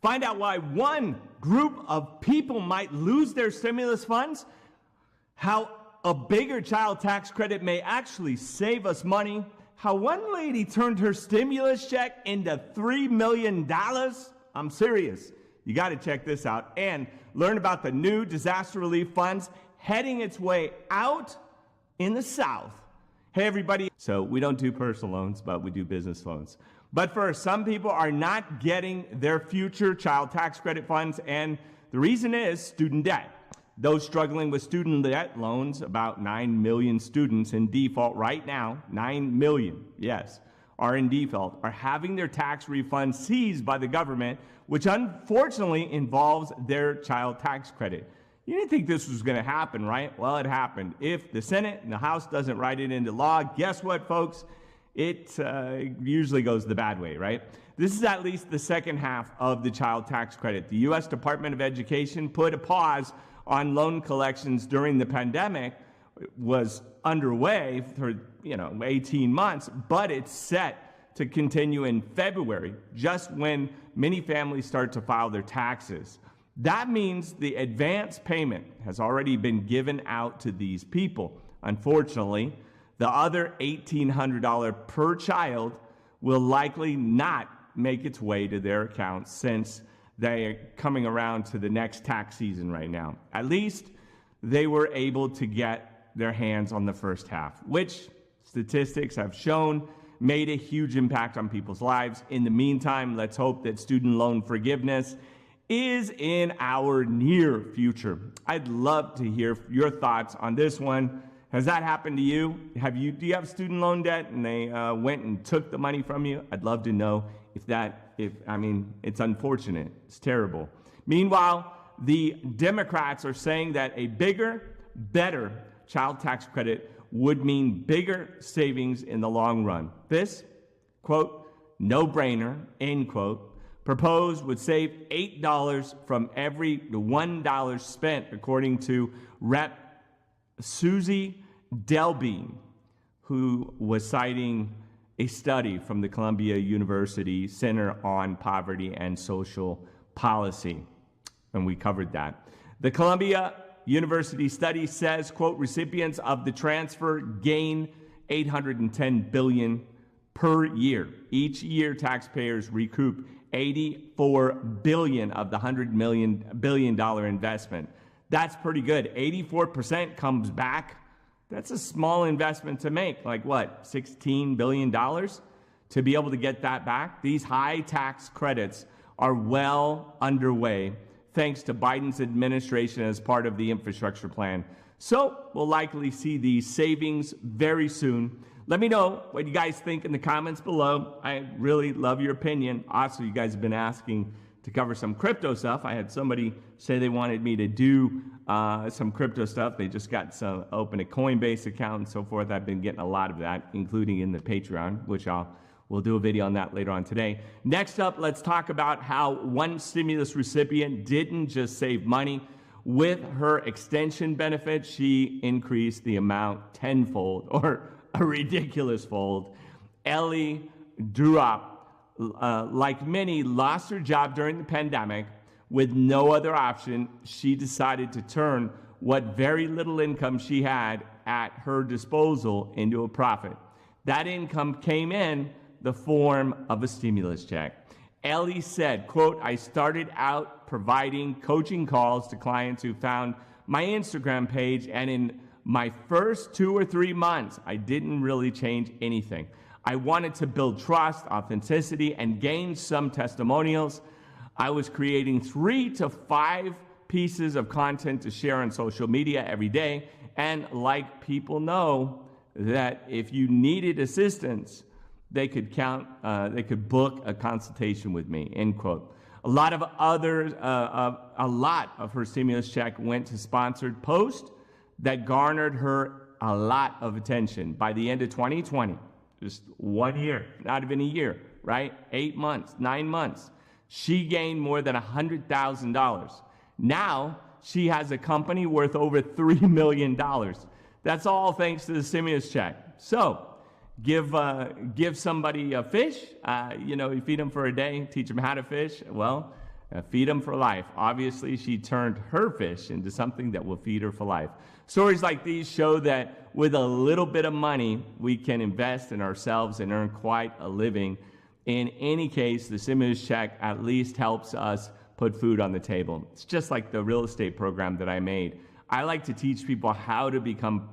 Find out why one group of people might lose their stimulus funds, how a bigger child tax credit may actually save us money, how one lady turned her stimulus check into $3 million. I'm serious. You got to check this out and learn about the new disaster relief funds heading its way out in the South. Hey, everybody. So we don't do personal loans, but we do business loans. But first, some people are not getting their future child tax credit funds, and the reason is student debt. Those struggling with student debt loans, about 9 million students in default right now, 9 million, yes, are in default, are having their tax refunds seized by the government, which unfortunately involves their child tax credit. You didn't think this was going to happen, right? Well, it happened. If the Senate and the House doesn't write it into law, guess what, folks? It usually goes the bad way, right? This is at least the second half of the child tax credit. The U.S. Department of Education put a pause on loan collections during the pandemic. It was underway for 18 months, but it's set to continue in February, just when many families start to file their taxes. That means the advance payment has already been given out to these people. Unfortunately, the other $1,800 per child will likely not make its way to their accounts since they are coming around to the next tax season right now. At least they were able to get their hands on the first half, which statistics have shown made a huge impact on people's lives. In the meantime, let's hope that student loan forgiveness is in our near future. I'd love to hear your thoughts on this one. Has that happened to you? Do you have student loan debt and they went and took the money from you? I'd love to know it's unfortunate. It's terrible. Meanwhile, the Democrats are saying that a bigger, better child tax credit would mean bigger savings in the long run. This, quote, no-brainer, end quote, proposed would save $8 from every $1 spent, according to Rep. Susie Delbein, who was citing a study from the Columbia University Center on Poverty and Social Policy, and we covered that. The Columbia University study says, quote, recipients of the transfer gain $810 billion per year. Each year, taxpayers recoup $84 billion of the $100 billion investment. That's pretty good. 84% comes back. That's a small investment to make, like what, $16 billion to be able to get that back? These high tax credits are well underway thanks to Biden's administration as part of the infrastructure plan. So we'll likely see these savings very soon. Let me know what you guys think in the comments below. I really love your opinion. Also, you guys have been asking to cover some crypto stuff. I had somebody say they wanted me to do some crypto stuff. They just got open a Coinbase account and so forth. I've been getting a lot of that, including in the Patreon, which we'll do a video on that later on today. Next up, let's talk about how one stimulus recipient didn't just save money. With her extension benefit, she increased the amount tenfold, or a ridiculous fold. Ellie Durop, like many, lost her job during the pandemic. With no other option, she decided to turn what very little income she had at her disposal into a profit. That income came in the form of a stimulus check. Ellie said, quote, I started out providing coaching calls to clients who found my Instagram page, and in my first 2 or 3 months, I didn't really change anything. I wanted to build trust, authenticity, and gain some testimonials. I was creating 3 to 5 pieces of content to share on social media every day, and like people know that if you needed assistance, they could book a consultation with me, end quote. A lot of her stimulus check went to sponsored posts that garnered her a lot of attention. By the end of 2020, just 1 year, not even a year, right? 8 months, 9 months, she gained more than $100,000. Now she has a company worth over $3 million. That's all thanks to the stimulus check. So give somebody a fish, you feed them for a day, teach them how to fish. Well, Feed them for life. Obviously, she turned her fish into something that will feed her for life. Stories like these show that with a little bit of money, we can invest in ourselves and earn quite a living. In any case, the stimulus check at least helps us put food on the table. It's just like the real estate program that I made. I like to teach people how to become,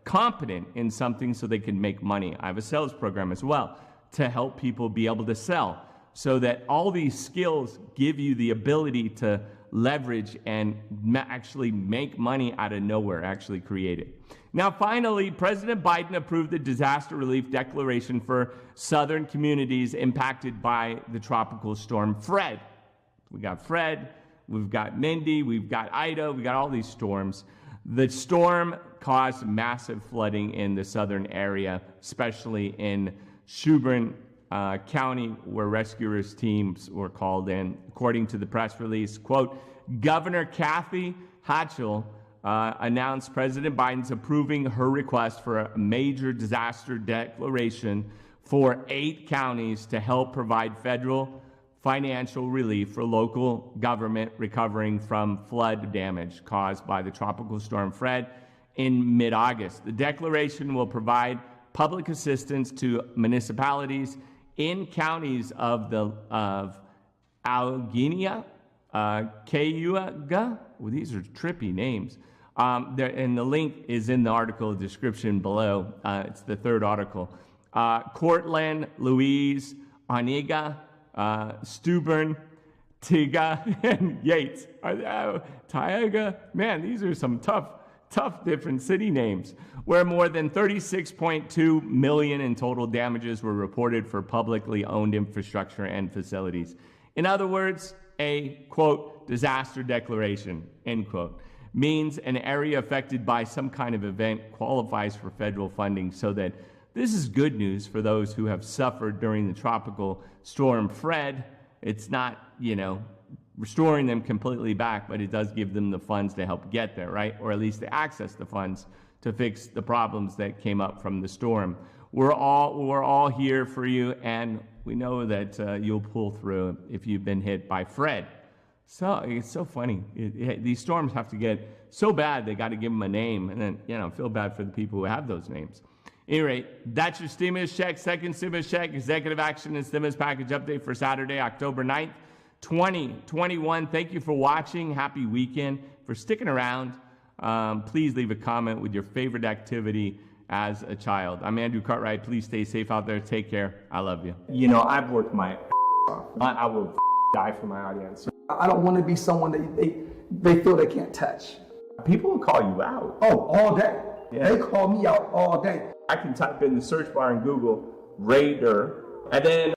competent in something so they can make money. I have a sales program as well to help people be able to sell, so that all these skills give you the ability to leverage and actually make money out of nowhere, actually create it. Now, finally, President Biden approved the disaster relief declaration for southern communities impacted by the tropical storm Fred. We got Fred, we've got Mindy, we've got Ida, we got all these storms. The storm caused massive flooding in the southern area, especially in Schuburn County, where rescuers teams were called in. According to the press release, quote, Governor Kathy Hochul announced President Biden's approving her request for a major disaster declaration for 8 counties to help provide federal financial relief for local government recovering from flood damage caused by the tropical storm Fred in mid-August. The declaration will provide public assistance to municipalities in counties of Allegheny, Cayuga. Well, these are trippy names. And the link is in the article description below. It's the 3rd article. Cortland, Louise, Onega, Steuben, Tiga, and Yates. Tioga? Man, these are some tough different city names, where more than $36.2 million in total damages were reported for publicly owned infrastructure and facilities. In other words, a, quote, disaster declaration, end quote, means an area affected by some kind of event qualifies for federal funding, so that this is good news for those who have suffered during the tropical storm Fred. It's not, restoring them completely back, but it does give them the funds to help get there, right? Or at least to access the funds to fix the problems that came up from the storm. We're all here for you, and we know that you'll pull through if you've been hit by Fred. So it's so funny. These storms have to get so bad they got to give them a name, and then feel bad for the people who have those names. At any rate, that's your stimulus check, second stimulus check, executive action and stimulus package update for Saturday, October 9th. 2021. Thank you for watching. Happy weekend. For sticking around, please leave a comment with your favorite activity as a child. I'm Andrew Cartwright. Please stay safe out there. Take care. I love you. I've worked my off. I will die for my audience. I don't want to be someone that they feel they can't touch. People will call you out. Oh, all day. Yeah. They call me out all day. I can type in the search bar in Google, Raider, and then